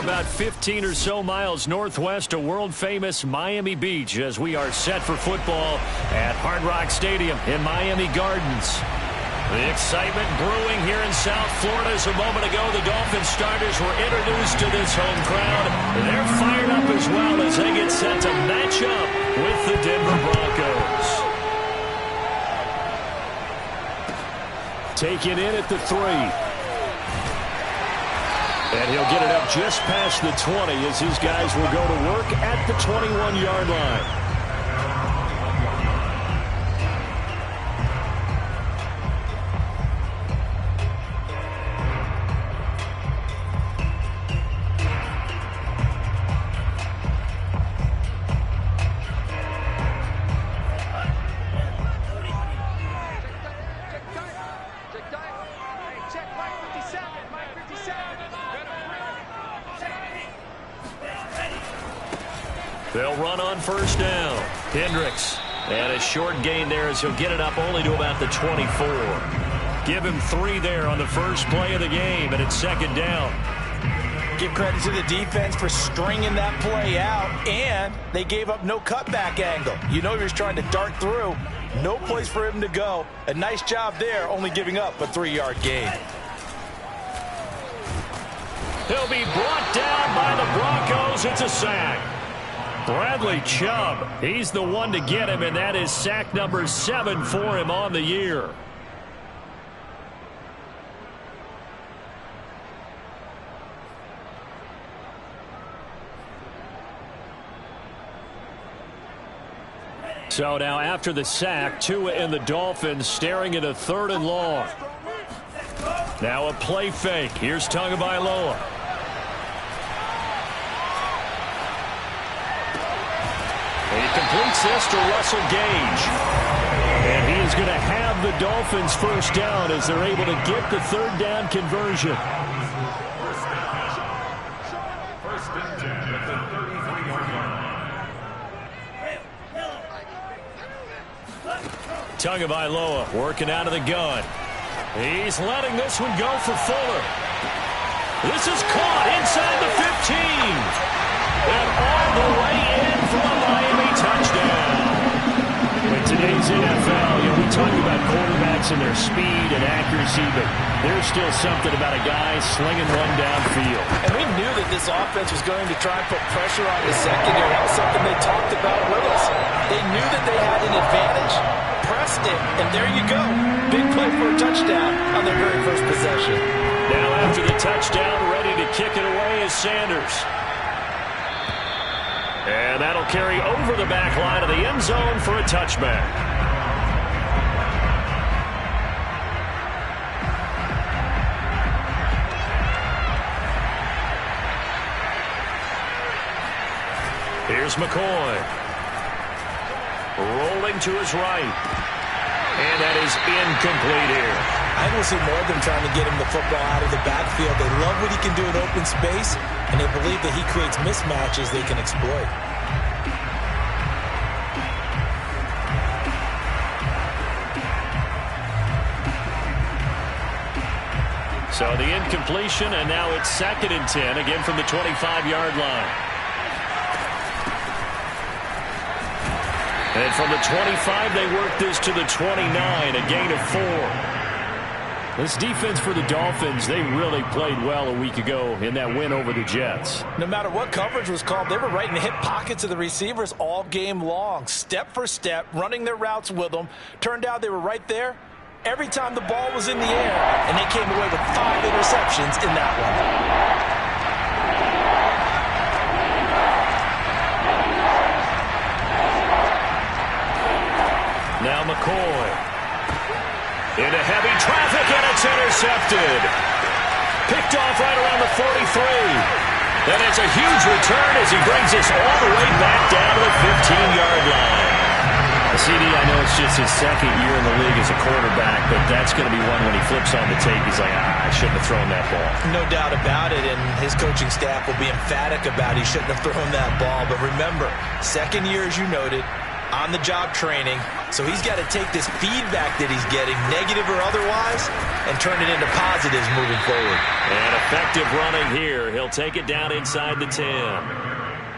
about 15 or so miles northwest of world-famous Miami Beach as we are set for football at Hard Rock Stadium in Miami Gardens. The excitement brewing here in South Florida. As a moment ago, the Dolphins starters were introduced to this home crowd. They're fired up as well as they get set to match up with the Denver Broncos. Taken in at the 3. And he'll get it up just past the 20 as his guys will go to work at the 21-yard line. They'll run on first down. Hendricks. And a short gain there as he'll get it up only to about the 24. Give him 3 there on the first play of the game, and it's second down. Give credit to the defense for stringing that play out, and they gave up no cutback angle. You know he was trying to dart through. No place for him to go. A nice job there, only giving up a 3-yard gain. He'll be brought down by the Broncos. It's a sack. Bradley Chubb, he's the one to get him, and that is sack number 7 for him on the year. So now after the sack, Tua and the Dolphins staring at a 3rd and long. Now a play fake. Here's Tagovailoa. He completes this to Russell Gage. And he is going to have the Dolphins first down as they're able to get the 3rd down conversion. First and 10 at the 33-yard line. Tagovailoa working out of the gun. He's letting this one go for Fuller. This is caught inside the 15. And all the way in for a Miami touchdown. In today's NFL, we talk about quarterbacks and their speed and accuracy, but there's still something about a guy slinging one downfield. And we knew that this offense was going to try and put pressure on the secondary. That was something they talked about with us. They knew that they had an advantage, pressed it, and there you go. Big play for a touchdown on their very first possession. Now after the touchdown, ready to kick it away is Sanders. And that'll carry over the back line of the end zone for a touchback. Here's McCoy. Rolling to his right. And that is incomplete here. I don't see more of them trying to get him the football out of the backfield. They love what he can do in open space, and they believe that he creates mismatches they can exploit. So the incompletion, and now it's 2nd and 10, again from the 25-yard line. And from the 25, they work this to the 29, a gain of 4. This defense for the Dolphins, they really played well a week ago in that win over the Jets. No matter what coverage was called, they were right in the hip pockets of the receivers all game long, step for step, running their routes with them. Turned out they were right there every time the ball was in the air, and they came away with 5 interceptions in that one. Now McCoy. Into heavy traffic, and it's intercepted. Picked off right around the 43. And it's a huge return as he brings us all the way back down to the 15-yard line. CD, I know it's just his 2nd year in the league as a quarterback, but that's going to be one when he flips on the tape, he's like, I shouldn't have thrown that ball. No doubt about it, and his coaching staff will be emphatic about he shouldn't have thrown that ball. But remember, 2nd year, as you noted, on-the-job training. So he's got to take this feedback that he's getting, negative or otherwise, and turn it into positives moving forward. And effective running here. He'll take it down inside the 10.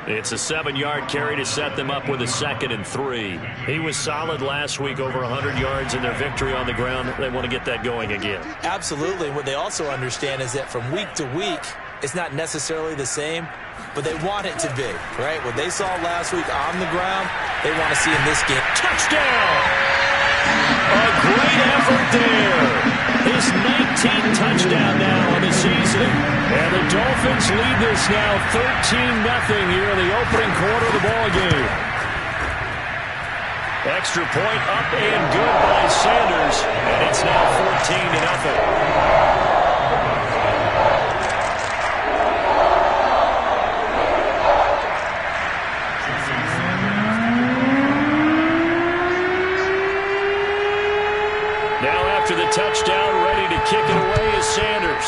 It's a 7-yard carry to set them up with a 2nd and 3. He was solid last week, over 100 yards in their victory on the ground. They want to get that going again. Absolutely. What they also understand is that from week to week, it's not necessarily the same, but they want it to be, right? What they saw last week on the ground, they want to see in this game. Touchdown! A great effort there. His 19th touchdown now on the season. And the Dolphins lead this now 13-0 here in the opening quarter of the ball game. Extra point up and good by Sanders. And it's now 14-0. After the touchdown, ready to kick it away is Sanders.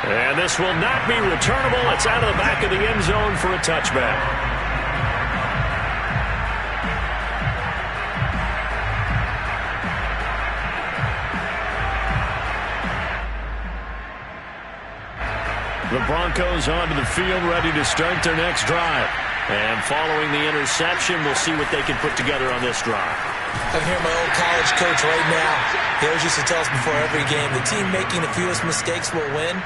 And this will not be returnable. It's out of the back of the end zone for a touchback. The Broncos onto the field, ready to start their next drive. And following the interception, we'll see what they can put together on this drive. I can hear my old college coach right now. He always used to tell us before every game, the team making the fewest mistakes will win.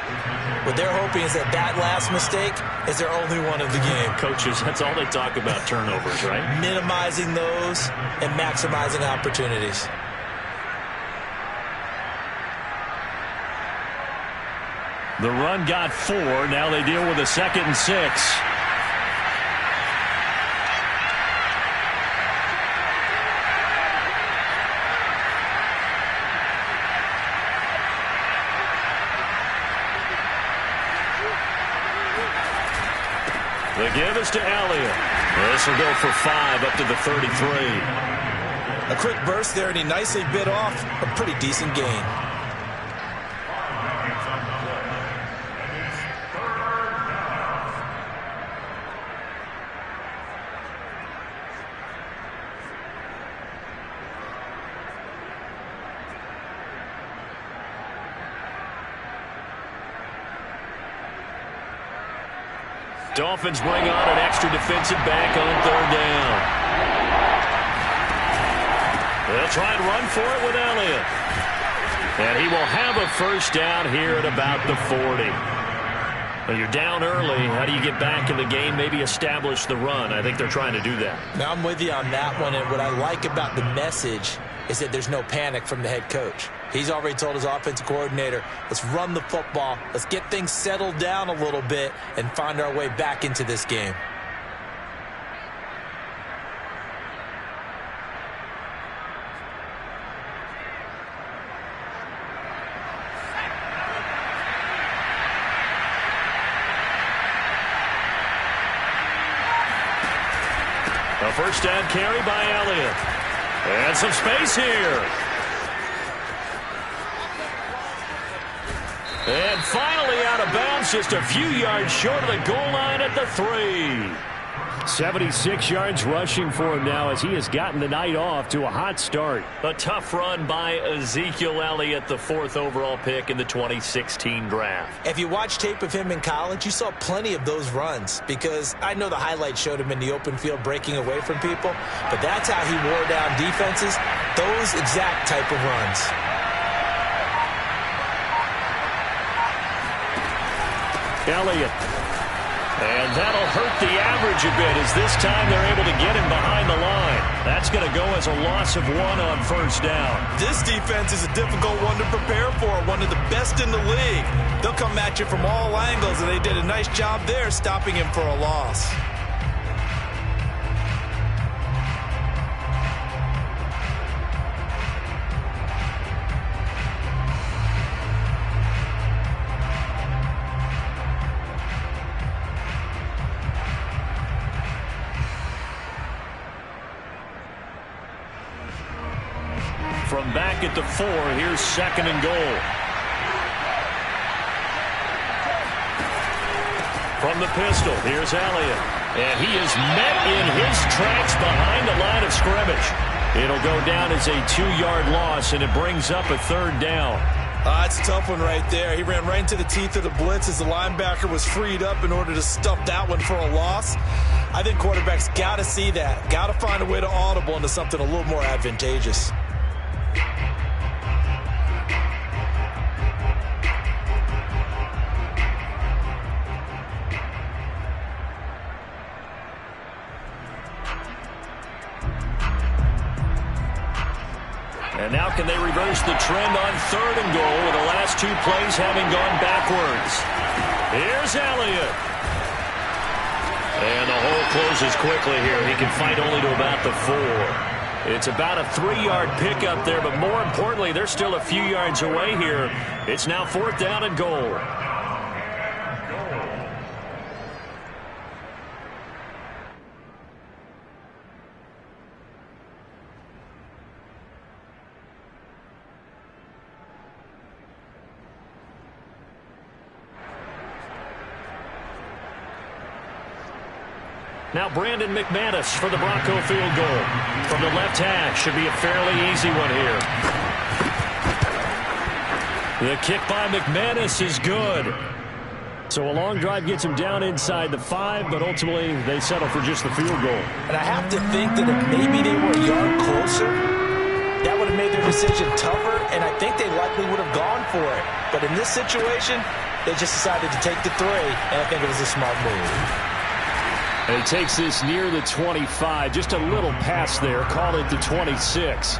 What they're hoping is that last mistake is their only one of the game. Coaches, that's all they talk about, turnovers, right? Minimizing those and maximizing opportunities. The run got 4. Now they deal with a 2nd and 6. The give is to Elliott. This will go for 5 up to the 33. A quick burst there, and he nicely bit off a pretty decent gain. Dolphins bring on an extra defensive back on 3rd down. They'll try and run for it with Elliott. And he will have a 1st down here at about the 40. When you're down early, how do you get back in the game, maybe establish the run? I think they're trying to do that. Now, I'm with you on that one, and what I like about the message is that there's no panic from the head coach. He's already told his offensive coordinator, let's run the football, let's get things settled down a little bit and find our way back into this game. A 1st down carry by Elliott. And some space here. And finally out of bounds, just a few yards short of the goal line at the 3. 76 yards rushing for him now as he has gotten the night off to a hot start. A tough run by Ezekiel Elliott, the 4th overall pick in the 2016 draft. If you watch tape of him in college, you saw plenty of those runs, because I know the highlights showed him in the open field breaking away from people, but that's how he wore down defenses, those exact type of runs. Elliott. And that'll hurt the average a bit as this time they're able to get him behind the line. That's going to go as a loss of 1 on 1st down. This defense is a difficult one to prepare for, one of the best in the league. They'll come at you from all angles, and they did a nice job there stopping him for a loss. From back at the 4, here's 2nd and goal. From the pistol, here's Elliott. And he is met in his tracks behind the line of scrimmage. It'll go down as a 2-yard loss, and it brings up a 3rd down. It's a tough one right there. He ran right into the teeth of the blitz as the linebacker was freed up in order to stuff that one for a loss. I think quarterbacks got to see that. Got to find a way to audible into something a little more advantageous. And now can they reverse the trend on 3rd and goal with the last 2 plays having gone backwards? Here's Elliott. And the hole closes quickly here. He can fight only to about the 4. It's about a 3-yard pickup there, but more importantly, they're still a few yards away here. It's now 4th down and goal. Now Brandon McManus for the Bronco field goal. From the left hash, should be a fairly easy one here. The kick by McManus is good. So a long drive gets him down inside the 5, but ultimately they settle for just the field goal. And I have to think that if maybe they were a yard closer, that would have made their decision tougher, and I think they likely would have gone for it. But in this situation, they just decided to take the 3, and I think it was a smart move. And he takes this near the 25. Just a little pass there. Call it the 26.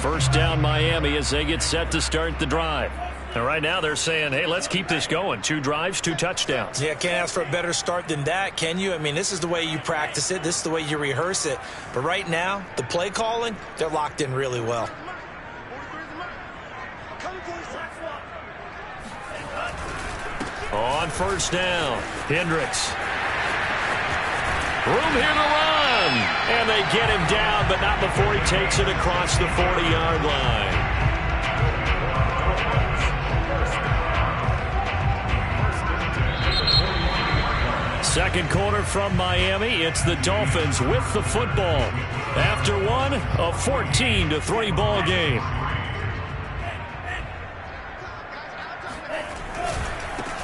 First down Miami as they get set to start the drive. And right now they're saying, hey, let's keep this going. 2 drives, 2 touchdowns. Yeah, can't ask for a better start than that, can you? I mean, this is the way you practice it. This is the way you rehearse it. But right now, the play calling, they're locked in really well. On first down, Hendricks. Room here to run. And they get him down, but not before he takes it across the 40-yard line. Second quarter from Miami. It's the Dolphins with the football. After one, a 14-3 ball game.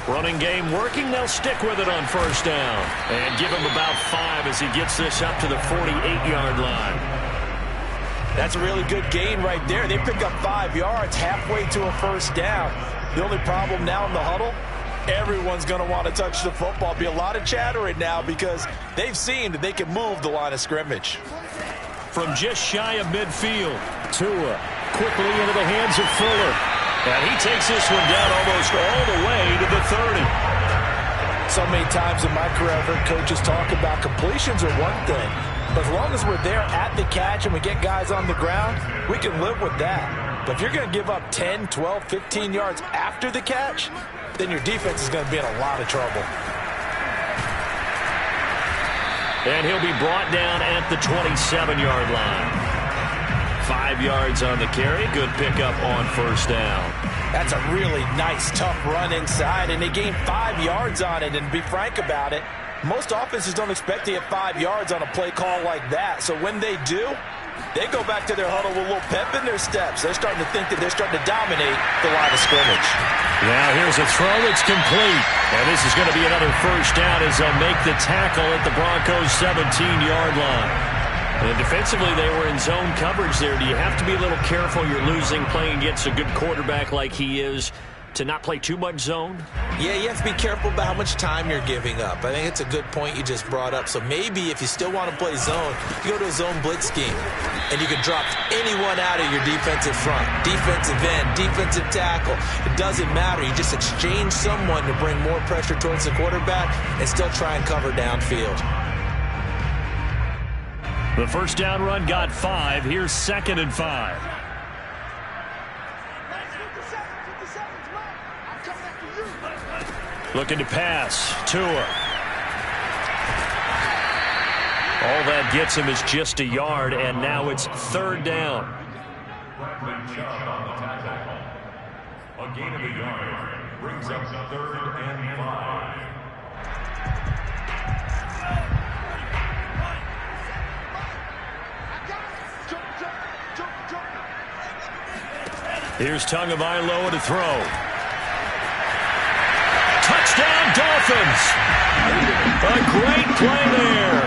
Running game working. They'll stick with it on first down. And give him about 5 as he gets this up to the 48-yard line. That's a really good gain right there. They pick up 5 yards halfway to a first down. The only problem now in the huddle, everyone's going to want to touch the football. Be a lot of chattering now because they've seen that they can move the line of scrimmage. From just shy of midfield, Tua quickly into the hands of Fuller. And he takes this one down almost all the way to the 30. So many times in my career, I've heard coaches talk about completions are one thing. But as long as we're there at the catch and we get guys on the ground, we can live with that. But if you're going to give up 10, 12, 15 yards after the catch, then your defense is going to be in a lot of trouble. And he'll be brought down at the 27-yard line. 5 yards on the carry. Good pickup on first down. That's a really nice, tough run inside, and they gained 5 yards on it. And to be frank about it, most offenses don't expect to get 5 yards on a play call like that. So when they do, they go back to their huddle with a little pep in their steps. They're starting to think that they're starting to dominate the line of scrimmage. Now here's a throw that's complete. And this is going to be another first down as they'll make the tackle at the Broncos' 17-yard line. And defensively, they were in zone coverage there. Do you have to be a little careful? You're losing playing against a good quarterback like he is to not play too much zone? Yeah, you have to be careful about how much time you're giving up. I think it's a good point you just brought up. So maybe if you still want to play zone, you go to a zone blitz scheme, and you can drop anyone out of your defensive front, defensive end, defensive tackle. It doesn't matter. You just exchange someone to bring more pressure towards the quarterback and still try and cover downfield. The first down run got 5. Here's 2nd and 5. Looking to pass. Tua. All that gets him is just a yard, and now it's 3rd down. Bradley Chubb on the tackle. A gain of a yard brings up 3rd and 5. Here's Tagovailoa to throw. Touchdown, Dolphins! A great play there.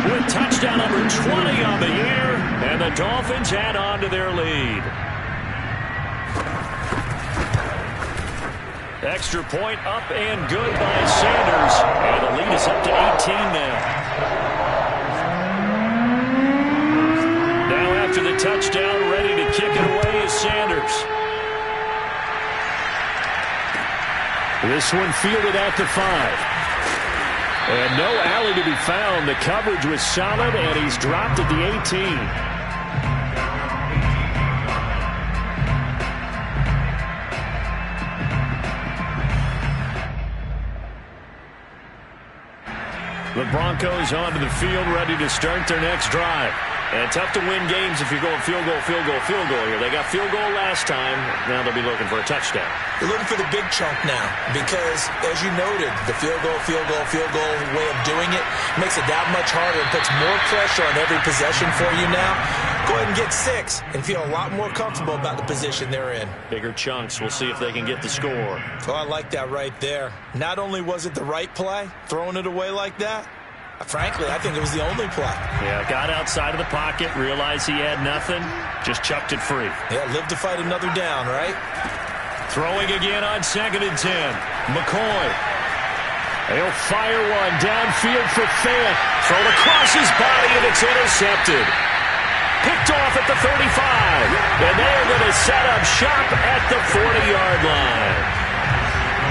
With touchdown number 20 on the year, and the Dolphins add on to their lead. Extra point up and good by Sanders. And the lead is up to 18 now. Now after the touchdown, ready to kick it away is Sanders. This one fielded at the 5. And no alley to be found. The coverage was solid, and he's dropped at the 18. The Broncos onto the field, ready to start their next drive. And tough to win games if you're going field goal, field goal, field goal here. They got field goal last time. Now they'll be looking for a touchdown. They're looking for the big chunk now because, as you noted, the field goal way of doing it makes it that much harder. It puts more pressure on every possession for you now. Go ahead and get 6 and feel a lot more comfortable about the position they're in. Bigger chunks. We'll see if they can get the score. Oh, I like that right there. Not only was it the right play, throwing it away like that, frankly, I think it was the only play. Yeah, got outside of the pocket, realized he had nothing, just chucked it free. Yeah, live to fight another down, right? Throwing again on 2nd and 10. McCoy. He'll fire one downfield for Fant. Thrown across his body, and it's intercepted. Picked off at the 35. And they are going to set up shop at the 40-yard line.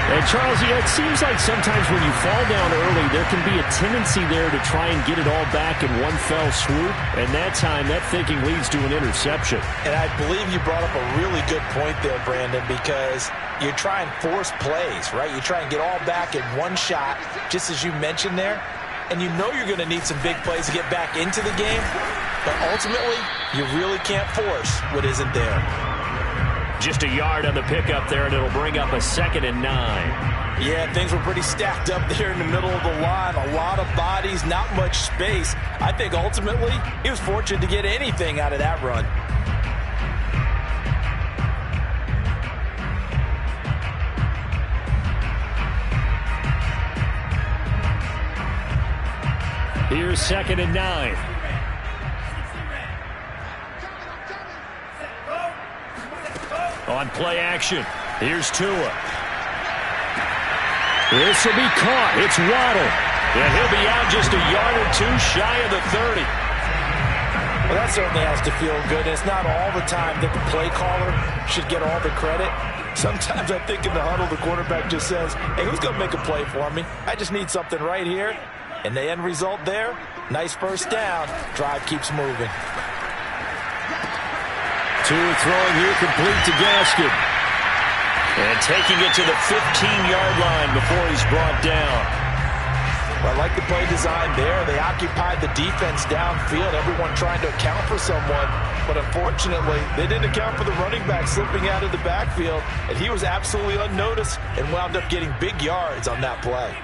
And, Charles, it seems like sometimes when you fall down early, there can be a tendency there to try and get it all back in one fell swoop. And that time, that thinking leads to an interception. And I believe you brought up a really good point there, Brandon, because you try and force plays, right? You try and get all back in one shot, just as you mentioned there. And you know you're going to need some big plays to get back into the game. But ultimately, you really can't force what isn't there. Just a yard on the pickup there, and it'll bring up a 2nd and 9. Yeah, things were pretty stacked up there in the middle of the line. A lot of bodies, not much space. I think ultimately he was fortunate to get anything out of that run. Here's 2nd and 9. On play action, here's Tua. This will be caught. It's Waddle. And he'll be out just a yard or two shy of the 30. Well, that certainly has to feel good. It's not all the time that the play caller should get all the credit. Sometimes I think in the huddle, the quarterback just says, hey, who's going to make a play for me? I just need something right here. And the end result there, nice first down. Drive keeps moving. Tua throwing here, complete to Gaskin. And taking it to the 15-yard line before he's brought down. Well, I like the play design there. They occupied the defense downfield, everyone trying to account for someone. But unfortunately, they didn't account for the running back slipping out of the backfield. And he was absolutely unnoticed and wound up getting big yards on that play.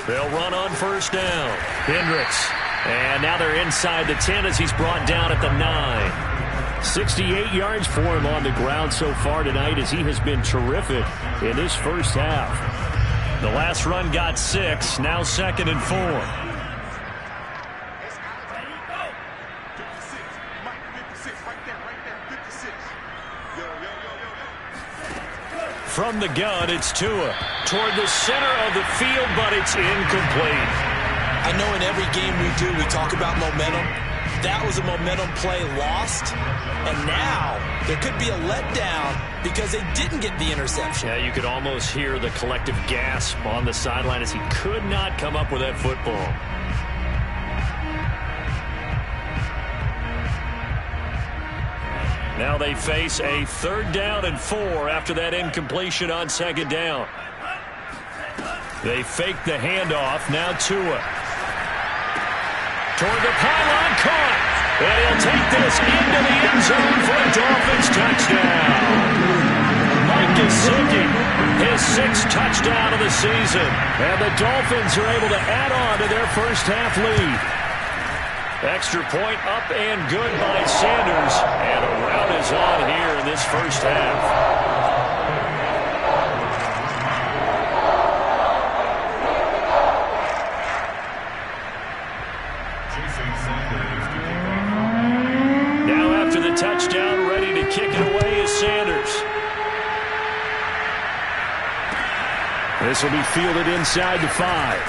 They'll run on first down. Hendricks. And now they're inside the 10 as he's brought down at the 9. 68 yards for him on the ground so far tonight as he has been terrific in this first half. The last run got 6. Now 2nd and 4. From the gun, it's Tua. Toward the center of the field, but it's incomplete. I know in every game we do, we talk about momentum. That was a momentum play lost. And now there could be a letdown because they didn't get the interception. Yeah, you could almost hear the collective gasp on the sideline as he could not come up with that football. Now they face a 3rd down and 4 after that incompletion on 2nd down. They fake the handoff. Now Tua. Toward the pylon, caught. And he'll take this into the end zone for a Dolphins touchdown. Mike Gesicki, his 6th touchdown of the season. And the Dolphins are able to add on to their first half lead. Extra point up and good by Sanders. And a rout is on here in this first half. Touchdown, ready to kick it away is Sanders. This will be fielded inside the 5.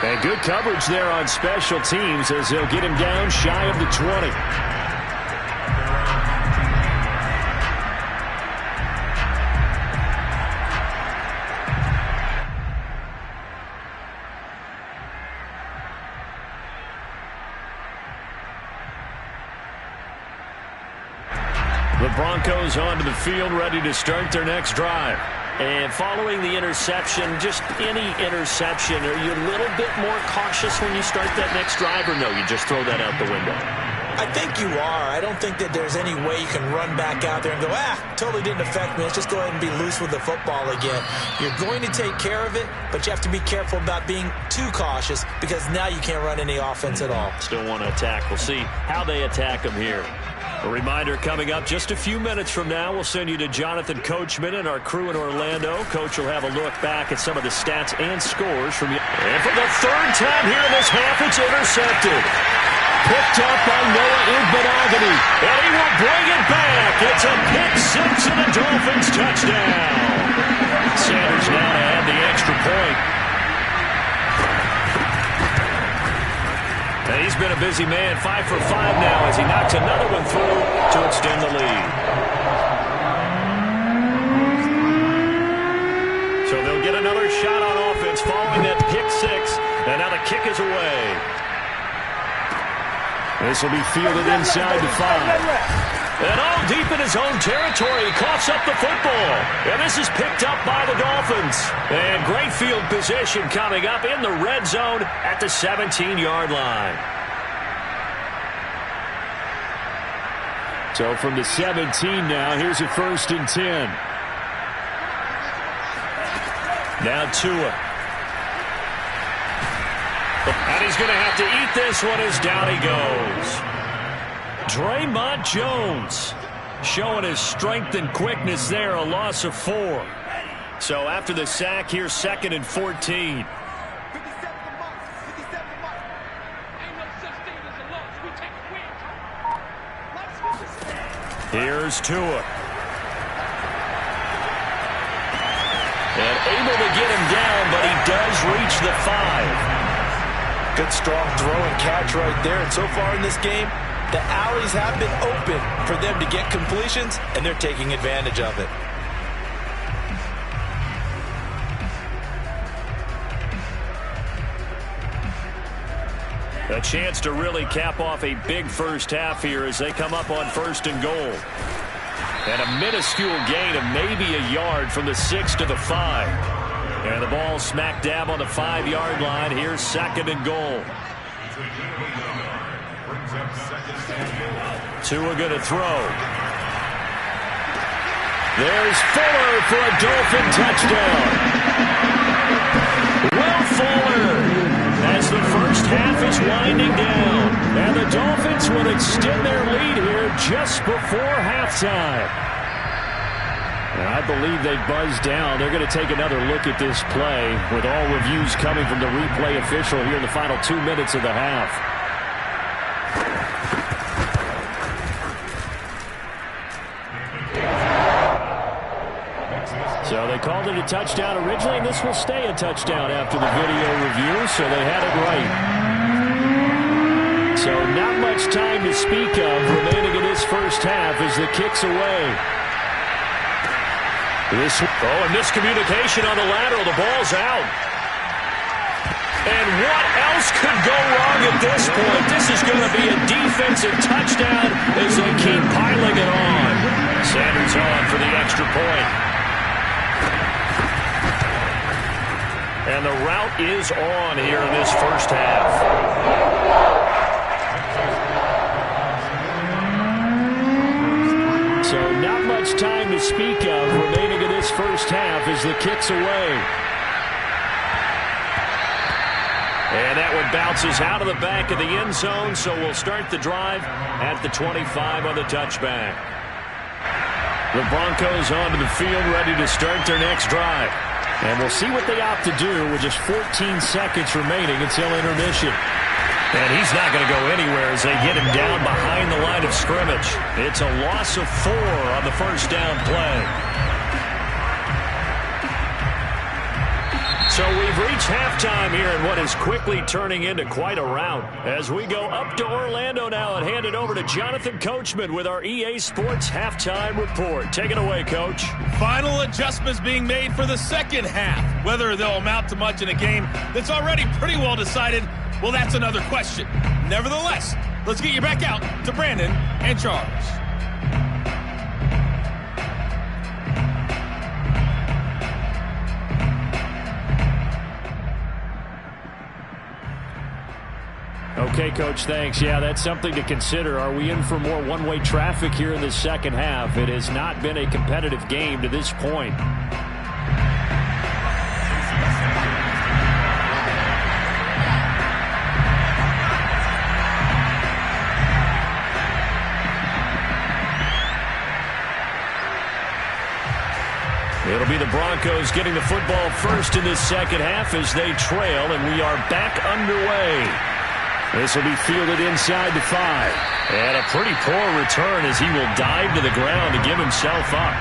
And good coverage there on special teams as they'll get him down shy of the 20. The Broncos onto the field, ready to start their next drive. And following the interception, just any interception, are you a little bit more cautious when you start that next drive, or no, you just throw that out the window? I think you are. I don't think that there's any way you can run back out there and go, totally didn't affect me. Let's just go ahead and be loose with the football again. You're going to take care of it, but you have to be careful about being too cautious because now you can't run any offense at all. Still want to attack. We'll see how they attack them here. A reminder coming up just a few minutes from now, we'll send you to Jonathan Coachman and our crew in Orlando. Coach will have a look back at some of the stats and scores from you. And for the 3rd time here in this half, it's intercepted. Picked up by Noah Igbinoghene. And he will bring it back. It's a pick 6 and a Dolphins touchdown. Sanders now to add the extra point. And he's been a busy man, 5 for 5 now as he knocks another one through to extend the lead. So they'll get another shot on offense following that pick 6, and now the kick is away. This will be fielded inside the 5. And all deep in his own territory, he coughs up the football. And this is picked up by the Dolphins. And great field position coming up in the red zone at the 17-yard line. So from the 17 now, here's a 1st and 10. Now Tua. And he's going to have to eat this one as down he goes. Draymond Jones showing his strength and quickness there, a loss of 4. So after the sack, here's 2nd and 14. Here's Tua. And able to get him down, but he does reach the 5. Good strong throw and catch right there. And so far in this game, the alleys have been open for them to get completions, and they're taking advantage of it. A chance to really cap off a big first half here as they come up on 1st and goal. And a minuscule gain of maybe a yard from the 6 to the 5. And the ball smack dab on the 5-yard line. Here's 2nd and goal. Tua going to throw. There's Fuller for a Dolphin touchdown. Will Fuller as the first half is winding down. And the Dolphins will extend their lead here just before halftime. And I believe they buzzed down. They're going to take another look at this play with all reviews coming from the replay official here in the final 2 minutes of the half. So they called it a touchdown originally, and this will stay a touchdown after the video review, so they had it right. So not much time to speak of remaining in this first half as the kick's away. A miscommunication on the lateral. The ball's out. And what else could go wrong at this point? This is going to be a defensive touchdown as they keep piling it on. Sanders on for the extra point. And the route is on here in this first half. So not much time to speak of remaining in this first half as the kick's away. And that one bounces out of the back of the end zone, so we'll start the drive at the 25 on the touchback. The Broncos onto the field, ready to start their next drive. And we'll see what they opt to do with just 14 seconds remaining until intermission. And he's not going to go anywhere as they get him down behind the line of scrimmage. It's a loss of 4 on the first down play. So we've reached halftime here in what is quickly turning into quite a rout. As we go up to Orlando now and hand it over to Jonathan Coachman with our EA Sports Halftime Report. Take it away, Coach. Final adjustments being made for the second half. Whether they'll amount to much in a game that's already pretty well decided, well, that's another question. Nevertheless, let's get you back out to Brandon and Charles. Okay, Coach, thanks. Yeah, that's something to consider. Are we in for more one-way traffic here in the second half? It has not been a competitive game to this point. It'll be the Broncos getting the football first in this second half as they trail, and we are back underway. This will be fielded inside the 5. And a pretty poor return as he will dive to the ground to give himself up.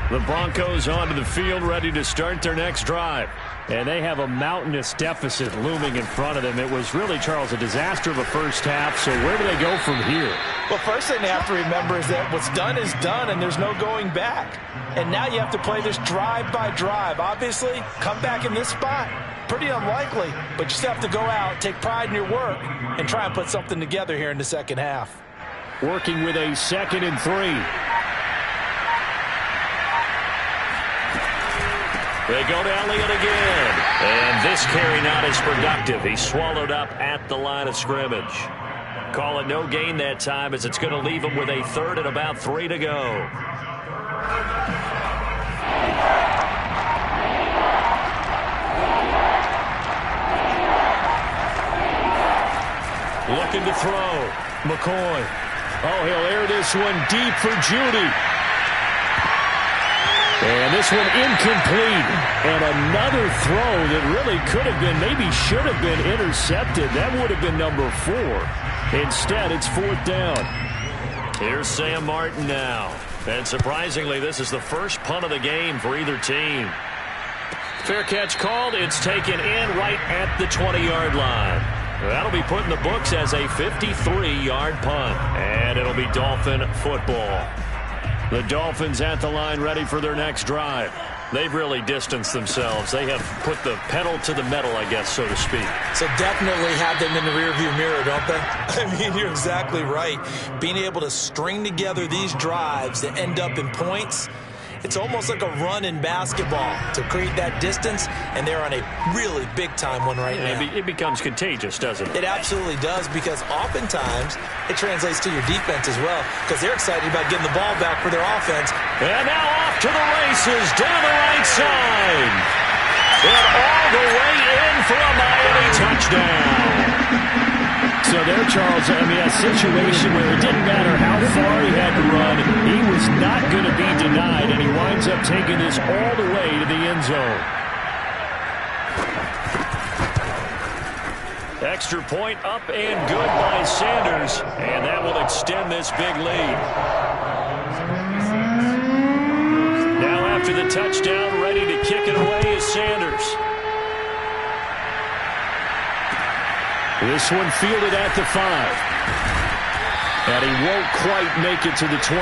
The Broncos onto the field, ready to start their next drive. And they have a mountainous deficit looming in front of them. It was really, Charles, a disaster of a first half. So where do they go from here? Well, first thing they have to remember is that what's done is done, and there's no going back. And now you have to play this drive by drive. Obviously, come back in this spot, pretty unlikely. But you still have to go out, take pride in your work, and try and put something together here in the second half. Working with a 2nd and 3. They go to Elliott again. And this carry not as productive. He's swallowed up at the line of scrimmage. Call it no gain that time as it's going to leave him with a 3rd and about 3 to go. Looking to throw. McCoy. Oh, he'll air this one deep for Judy. And this one incomplete. And another throw that really could have been, maybe should have been intercepted. That would have been number 4. Instead, it's 4th down. Here's Sam Martin now. And surprisingly, this is the first punt of the game for either team. Fair catch called. It's taken in right at the 20-yard line. That'll be put in the books as a 53-yard punt. And it'll be Dolphin football. The Dolphins at the line ready for their next drive. They've really distanced themselves. They have put the pedal to the metal, I guess, so to speak. So definitely have them in the rearview mirror, don't they? I mean, you're exactly right. Being able to string together these drives that end up in points, it's almost like a run in basketball to create that distance, and they're on a really big-time one right now. It becomes contagious, doesn't it? It absolutely does, because oftentimes it translates to your defense as well, because they're excited about getting the ball back for their offense. And now off to the races down the right side. And all the way in for a Miami touchdown. So there, Charles, I mean, a situation where it didn't matter how far he had to run, he was not going to be denied, and he winds up taking this all the way to the end zone. Extra point up and good by Sanders, and that will extend this big lead. Now after the touchdown, ready to kick it away is Sanders. This one fielded at the 5. And he won't quite make it to the 25.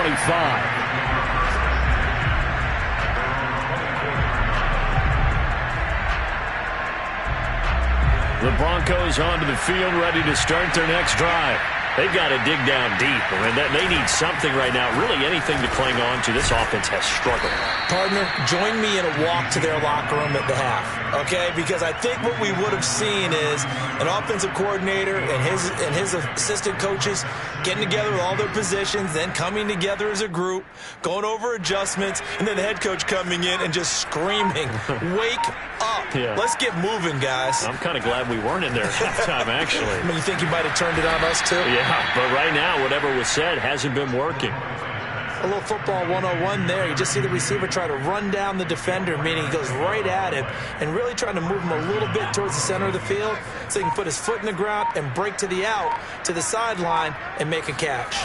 The Broncos onto the field, ready to start their next drive. They've got to dig down deep, and they need something right now, really anything to cling on to. This offense has struggled. Partner, join me in a walk to their locker room at the half, okay? Because I think what we would have seen is an offensive coordinator and his assistant coaches getting together with all their positions, then coming together as a group, going over adjustments, and then the head coach coming in and just screaming, wake up. Yeah. Let's get moving, guys. I'm kind of glad we weren't in there at halftime, actually. I mean, you think you might have turned it on us, too? Yeah, but right now, whatever was said hasn't been working. A little football 101 there. You just see the receiver try to run down the defender, meaning he goes right at him and really trying to move him a little bit towards the center of the field so he can put his foot in the ground and break to the out, to the sideline, and make a catch.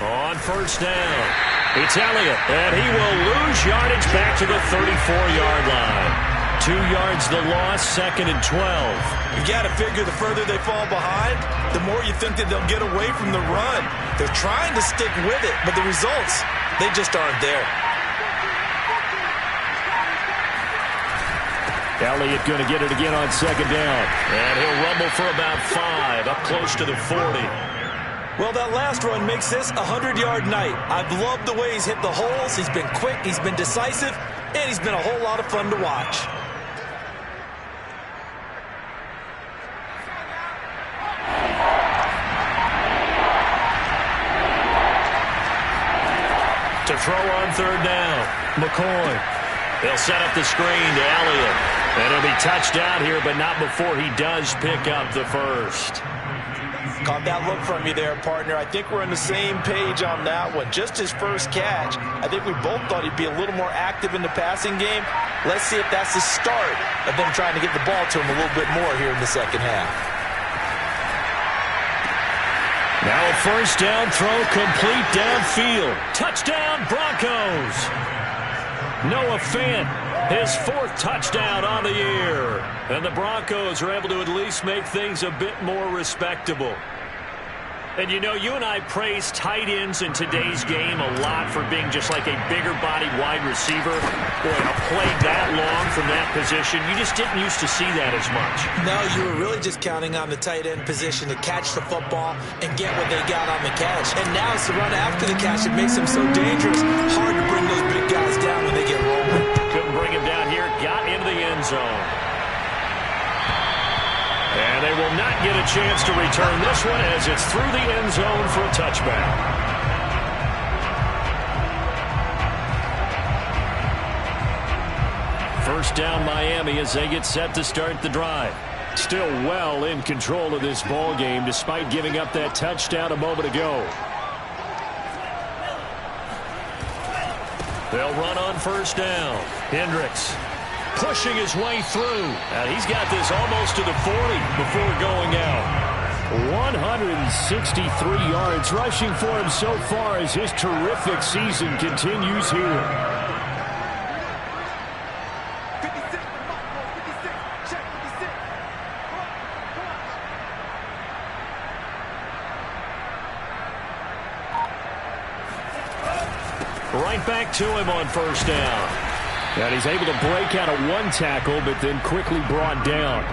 On first down, it's Elliott, and he will lose yardage back to the 34-yard line. 2 yards the loss, 2nd and 12. You got to figure the further they fall behind, the more you think that they'll get away from the run. They're trying to stick with it, but the results, they just aren't there. Elliott going to get it again on 2nd down. And he'll rumble for about 5, up close to the 40. Well, that last run makes this a 100-yard night. I've loved the way he's hit the holes. He's been quick, he's been decisive, and he's been a whole lot of fun to watch. To throw on 3rd down, McCoy. They'll set up the screen to Elliott. And it'll be touchdown here, but not before he does pick up the first. Caught that look from you there, partner. I think we're on the same page on that one. Just his first catch. I think we both thought he'd be a little more active in the passing game. Let's see if that's the start of them trying to get the ball to him a little bit more here in the second half. Now a first down throw complete downfield. Touchdown, Broncos. Noah Fant, his 4th touchdown on the year. And the Broncos are able to at least make things a bit more respectable. And you know, you and I praise tight ends in today's game a lot for being just like a bigger body wide receiver. Boy, a play that long from that position, you just didn't used to see that as much. No, you were really just counting on the tight end position to catch the football and get what they got on the catch. And now it's the run after the catch that makes them so dangerous. Hard to bring those big guys down when they get rolling. Couldn't bring him down here, got into the end zone. And they will not get a chance to return this one as it's through the end zone for a touchback. First down Miami as they get set to start the drive. Still well in control of this ball game despite giving up that touchdown a moment ago. They'll run on first down. Hendricks pushing his way through. And he's got this almost to the 40 before going out. 163 yards rushing for him so far as his terrific season continues here. Right back to him on first down. And he's able to break out of 1 tackle, but then quickly brought down.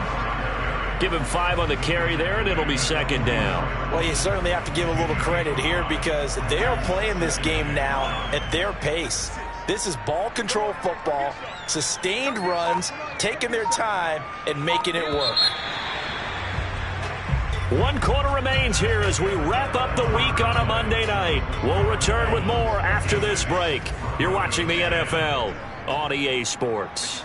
Give him 5 on the carry there, and it'll be 2nd down. Well, you certainly have to give a little credit here because they are playing this game now at their pace. This is ball control football, sustained runs, taking their time, and making it work. 1 quarter remains here as we wrap up the week on a Monday night. We'll return with more after this break. You're watching the NFL on EA Sports.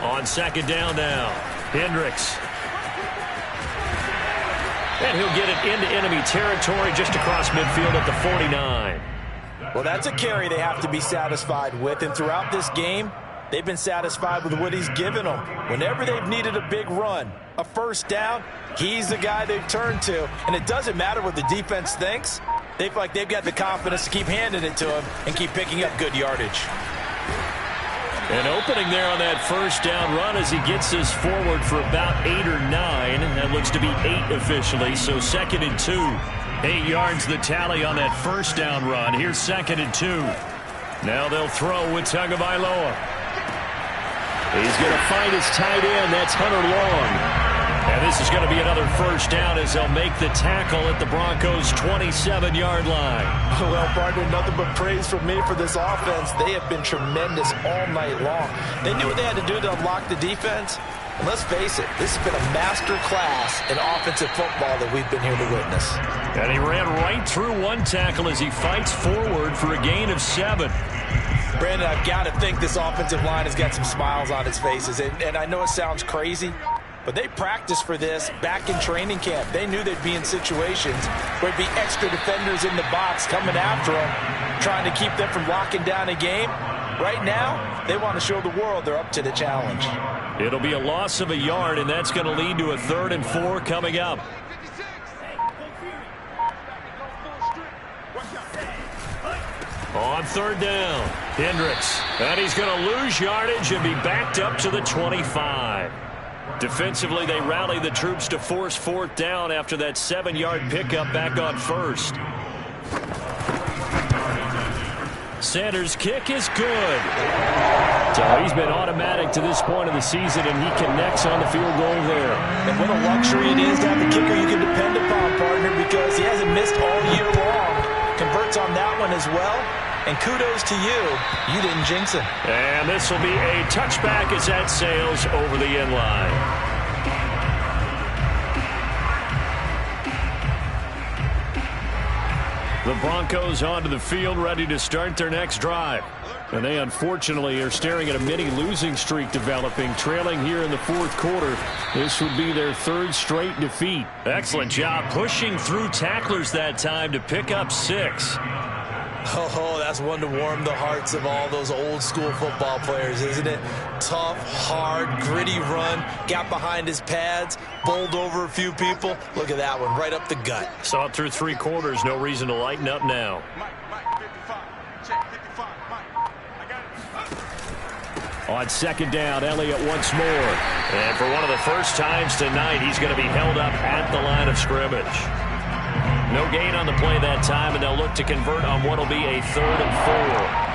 On 2nd down now, Hendricks. And he'll get it into enemy territory just across midfield at the 49. Well, that's a carry they have to be satisfied with, and throughout this game, they've been satisfied with what he's given them. Whenever they've needed a big run, a first down, he's the guy they've turned to. And it doesn't matter what the defense thinks. They feel like they've got the confidence to keep handing it to him and keep picking up good yardage. An opening there on that first down run as he gets us forward for about 8 or 9. That looks to be 8 officially, so 2nd and 2. 8 yards the tally on that first down run. Here's 2nd and 2. Now they'll throw with Tagovailoa. He's going to find his tight end. That's Hunter Long. And this is going to be another first down as they'll make the tackle at the Broncos' 27-yard line. Well, partner, nothing but praise from me for this offense. They have been tremendous all night long. They knew what they had to do to unlock the defense. And let's face it, this has been a master class in offensive football that we've been here to witness. And he ran right through one tackle as he fights forward for a gain of 7. Brandon, I've got to think this offensive line has got some smiles on its faces. And I know it sounds crazy, but they practiced for this back in training camp. They knew they'd be in situations where there'd be extra defenders in the box coming after them, trying to keep them from locking down a game. Right now, they want to show the world they're up to the challenge. It'll be a loss of a yard, and that's going to lead to a 3rd and 4 coming up. On 3rd down, Hendricks. And he's going to lose yardage and be backed up to the 25. Defensively, they rally the troops to force 4th down after that 7-yard pickup back on 1st. Sanders' kick is good. So he's been automatic to this point of the season, and he connects on the field goal there. And what a luxury it is to have a kicker you can depend upon, partner, because he hasn't missed all year long. Converts on that one as well. And kudos to you. You didn't jinx him. And this will be a touchback as that sails over the end line. The Broncos onto the field, ready to start their next drive. And they unfortunately are staring at a mini losing streak developing, trailing here in the 4th quarter. This would be their 3rd straight defeat. Excellent job pushing through tacklers that time to pick up 6. Oh, that's one to warm the hearts of all those old school football players, isn't it? Tough, hard, gritty run, got behind his pads, bowled over a few people. Look at that one, right up the gut. Saw it through 3 quarters, no reason to lighten up now. On 2nd down, Elliott once more. And for one of the first times tonight, he's going to be held up at the line of scrimmage. No gain on the play that time, and they'll look to convert on what will be a 3rd and 4.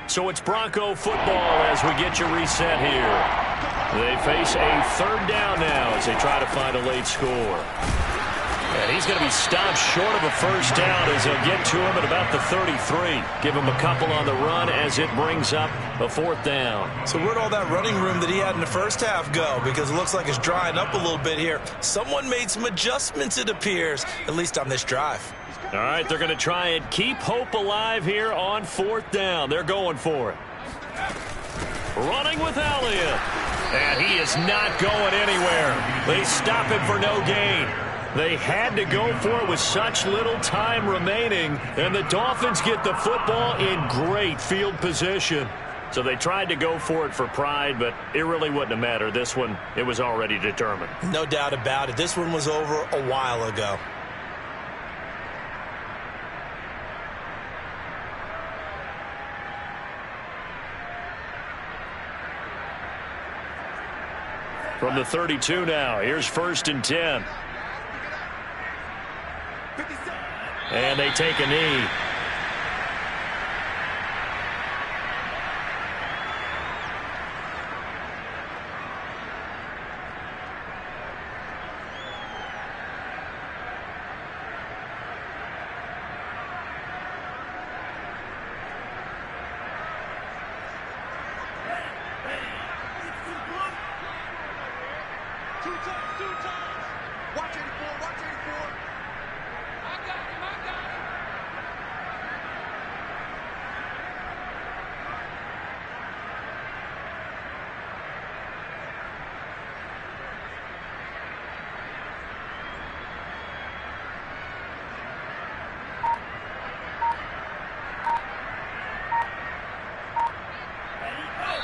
So it's Bronco football as we get you reset here. They face a 3rd down now as they try to find a late score. And he's going to be stopped short of a first down as they'll get to him at about the 33. Give him a couple on the run as it brings up a 4th down. So where'd all that running room that he had in the first half go? Because it looks like it's drying up a little bit here. Someone made some adjustments, it appears, at least on this drive. All right, they're going to try and keep hope alive here on 4th down. They're going for it. Running with Elliott. And he is not going anywhere. They stop him for no gain. They had to go for it with such little time remaining, and the Dolphins get the football in great field position. So they tried to go for it for pride, but it really wouldn't have mattered. This one, it was already determined. No doubt about it. This one was over a while ago. From the 32 now, here's 1st and 10. And they take a knee.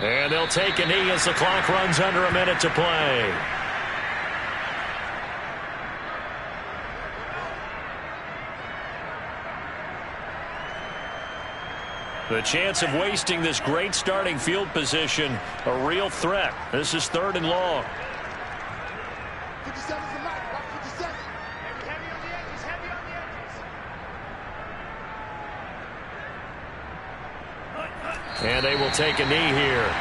And they'll take a knee as the clock runs under a minute to play. The chance of wasting this great starting field position, a real threat. This is 3rd and long. 57's the mic. Watch 57. Heavy on the edges. Heavy on the edges. And they will take a knee here.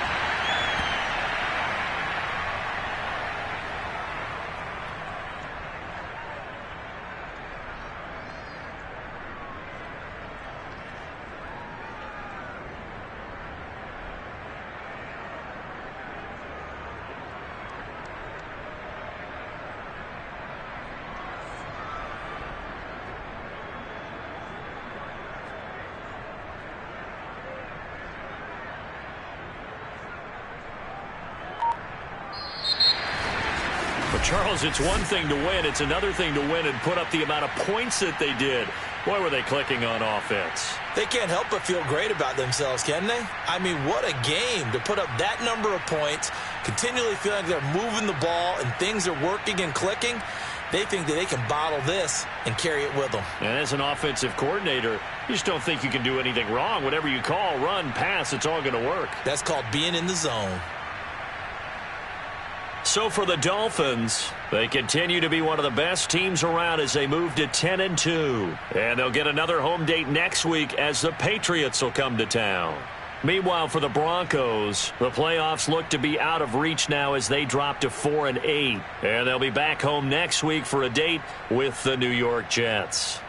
Charles, it's one thing to win. It's another thing to win and put up the amount of points that they did. Boy, were they clicking on offense. They can't help but feel great about themselves, can they? I mean, what a game to put up that number of points, continually feeling like they're moving the ball and things are working and clicking. They think that they can bottle this and carry it with them. And as an offensive coordinator, you just don't think you can do anything wrong. Whatever you call, run, pass, it's all going to work. That's called being in the zone. So for the Dolphins, they continue to be one of the best teams around as they move to 10-2. And they'll get another home date next week as the Patriots will come to town. Meanwhile, for the Broncos, the playoffs look to be out of reach now as they drop to 4-8. And they'll be back home next week for a date with the New York Jets.